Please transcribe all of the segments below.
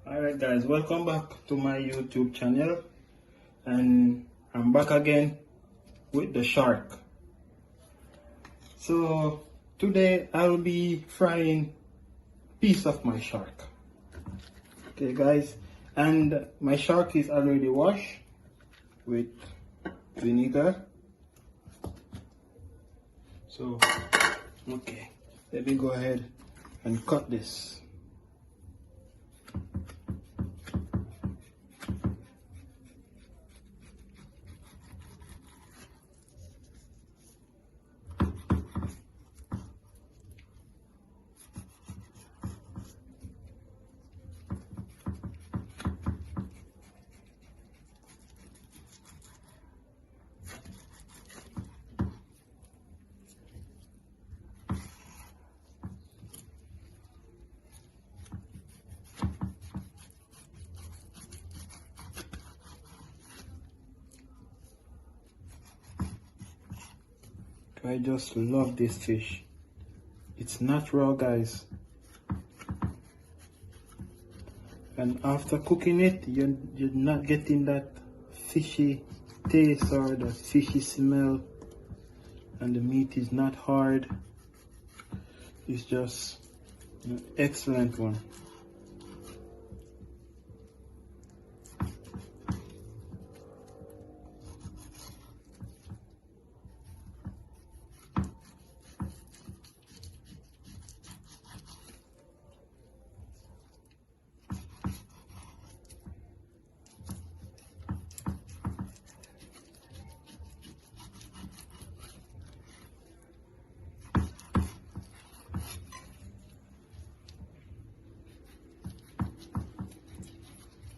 Alright guys, welcome back to my YouTube channel, and I'm back again with the shark. So today I'll be frying piece of my shark. Okay guys, and my shark is already washed with vinegar. So okay, let me go ahead and cut this. I just love this fish. It's not raw guys, and after cooking it you're not getting that fishy taste or the fishy smell, and the meat is not hard. It's just an excellent one.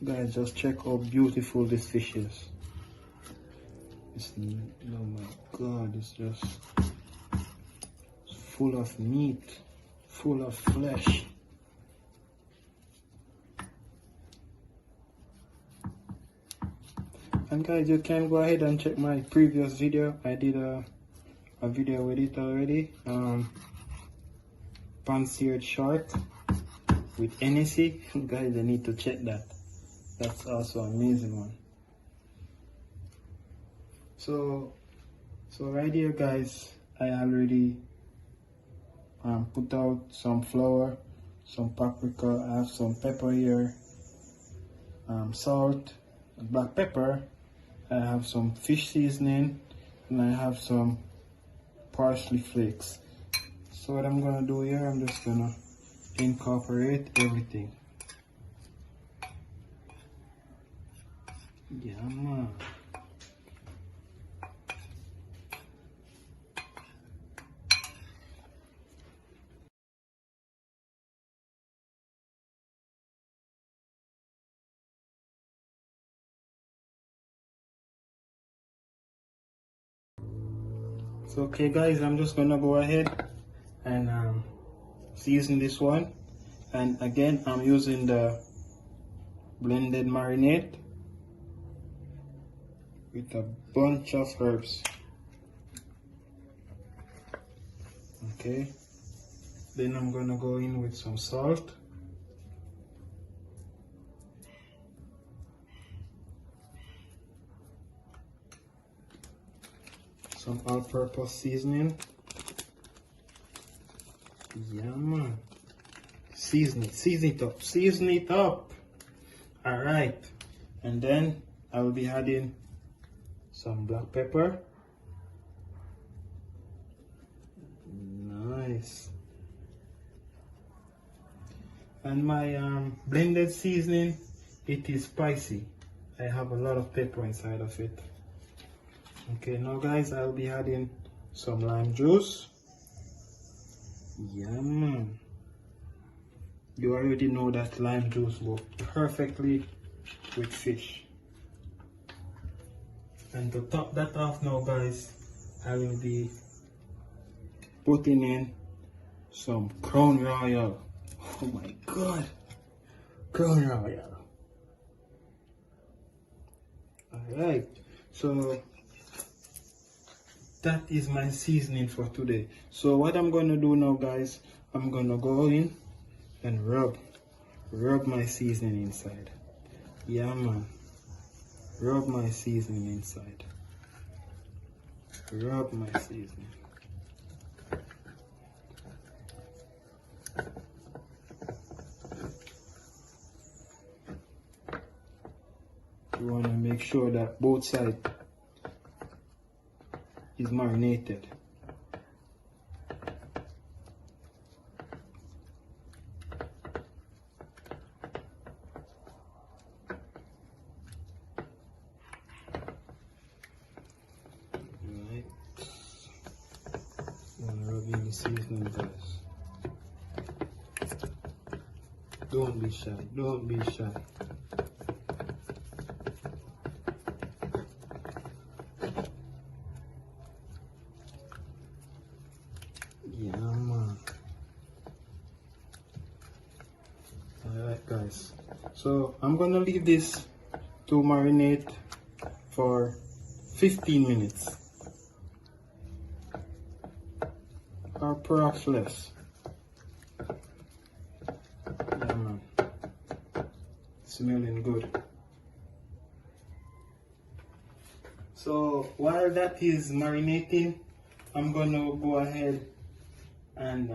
Guys, just check how beautiful this fish is. Oh my god, it's just full of meat, full of flesh. And guys, you can go ahead and check my previous video. I did a video with it already. Pan-seared shark with NSC. Guys, I need to check that. That's also an amazing one. So right here guys, I already put out some flour, some paprika, I have some pepper here, salt, black pepper, I have some fish seasoning, and I have some parsley flakes. So what I'm gonna do here, I'm just gonna incorporate everything. Yeah, man. So okay guys, I'm just gonna go ahead and season this one, and again I'm using the blended marinade with a bunch of herbs. Okay, then I'm gonna go in with some salt, some all-purpose seasoning. Yeah man, season it up. All right, and then I will be adding some black pepper. Nice. And my blended seasoning, it is spicy. I have a lot of pepper inside of it. Okay, now guys, I'll be adding some lime juice. Yum. You already know that lime juice goes perfectly with fish. And to top that off now guys, I will be putting in some Crown Royal. Oh my god, Crown Royal. Alright, so that is my seasoning for today. So what I'm gonna do now guys, I'm gonna go in and rub rub my seasoning inside. Yeah, man. Rub my seasoning inside. Rub my seasoning. You want to make sure that both sides is marinated. Right. You want to rub in the seasoning, guys. Don't be shy. Don't be shy. Yeah, man. Alright, guys. So I'm gonna leave this to marinate for 15 minutes. Or perhaps less. Yeah, man. Smelling good. So while that is marinating, I'm gonna go ahead and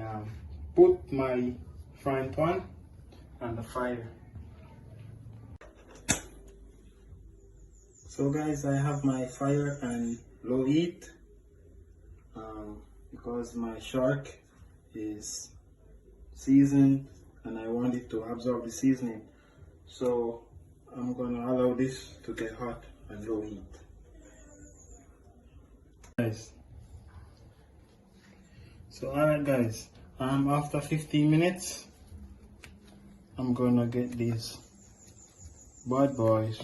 put my frying pan on the fire. So guys, I have my fire on low heat because my shark is seasoned and I want it to absorb the seasoning. So I'm gonna allow this to get hot on low heat. Guys. So alright guys, after 15 minutes, I'm gonna get these bad boys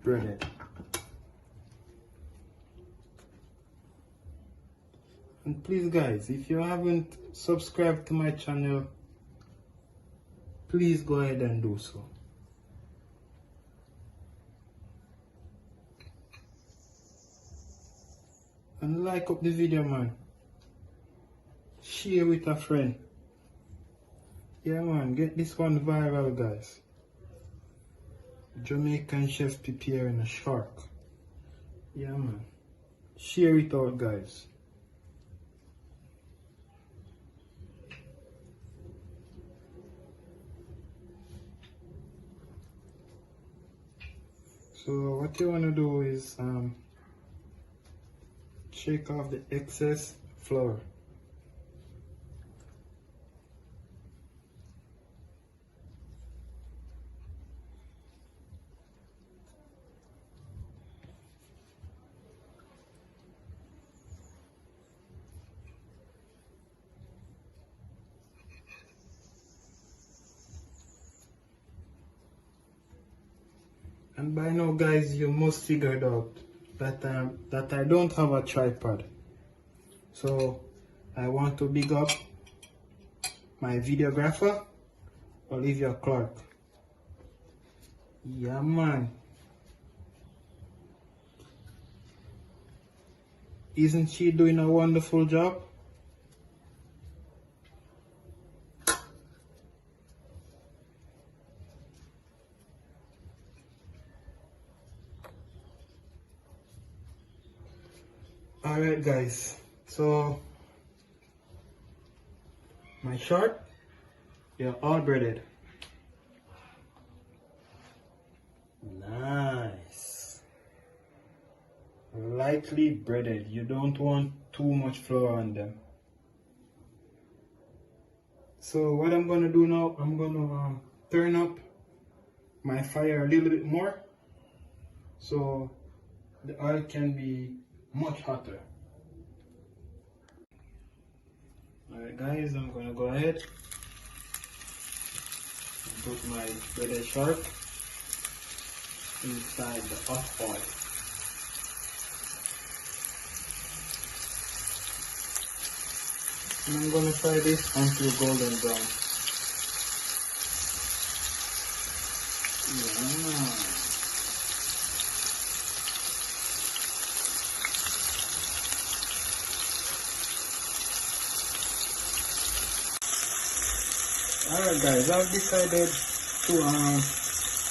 breaded. And please guys, if you haven't subscribed to my channel, please go ahead and do so. And like up the video, man. Share with a friend. Yeah, man, get this one viral, guys. Jamaican chef preparing a shark. Yeah, man. Share it out, guys. So what you want to do is shake off the excess flour. And by now, guys, you must figure it out that I don't have a tripod. So I want to big up my videographer, Olivia Clark. Yeah, man. Isn't she doing a wonderful job? Alright guys, so my shark, they're all breaded. Nice. Lightly breaded. You don't want too much flour on them. So what I'm gonna do now, I'm gonna turn up my fire a little bit more so the oil can be much hotter. Alright guys, I'm gonna go ahead and put my breaded shark inside the hot oil. And I'm gonna fry this until golden brown. Yeah. Alright guys, I've decided to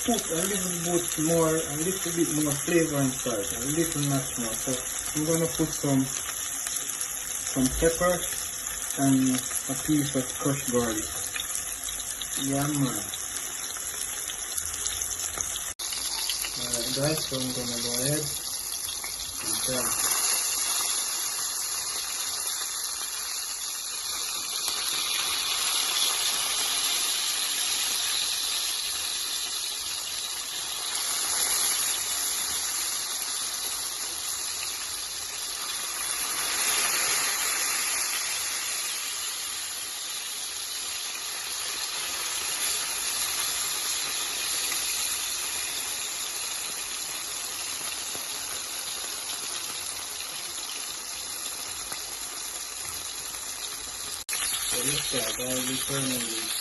put a little bit more flavor inside, a little much more. So I'm gonna put some pepper and a piece of crushed garlic. Yeah man. Alright guys, so I'm gonna go ahead and try. So let's start. I'll be turning this.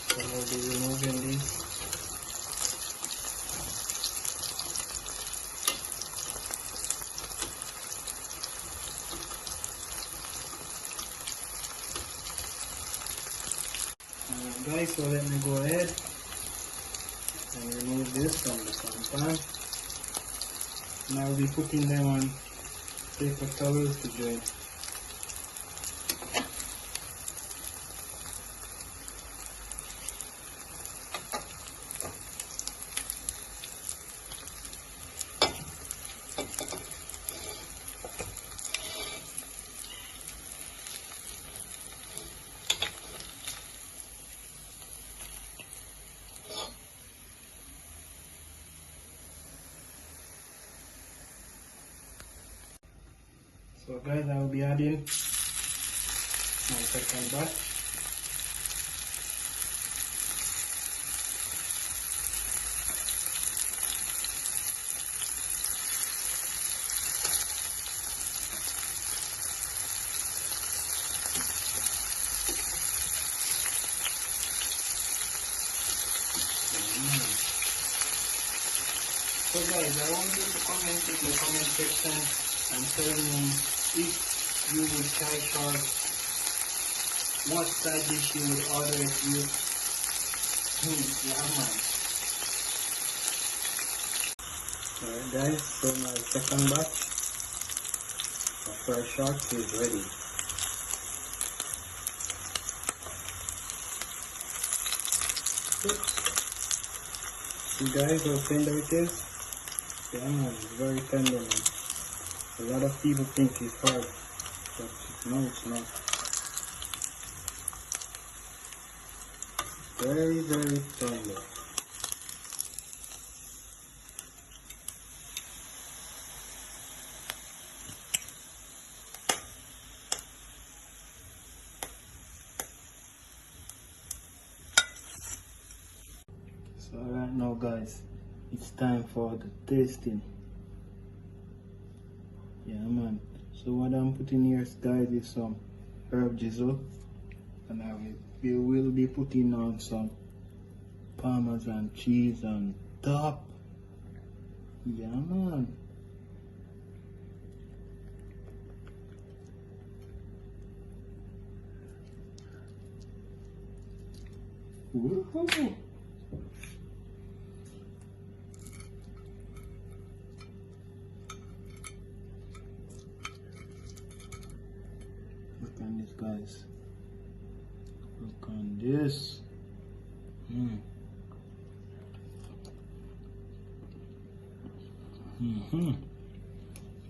So I'll be removing this. Guys, so let me go ahead and remove this from the pan. And I'll be putting them on paper towels to dry. So guys, I will be adding my second batch. So guys, I want you to comment in the comment section and tell me if you would try short, what side dish you would order if you yeah man. Alright guys, so my second batch of fried shark is ready. See guys how tender it is? Yeah man, it's very tender man. A lot of people think it's hard, but no, it's not. Very, very tender. So right now guys, it's time for the tasting. Yeah man, so what I'm putting here guys is some herb drizzle, and we will be putting on some Parmesan cheese on top. Yeah man. Woohoo! Look on this guys. Look on this.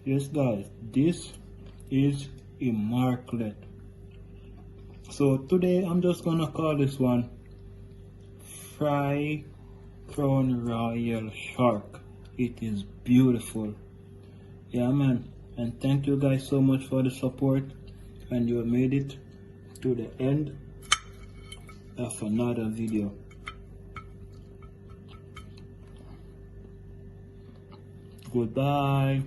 Yes guys, this is immaculate. So today I'm just gonna call this one Fry Crown Royal Shark. It is beautiful. Yeah man, and thank you guys so much for the support, and you have made it to the end of another video. Goodbye.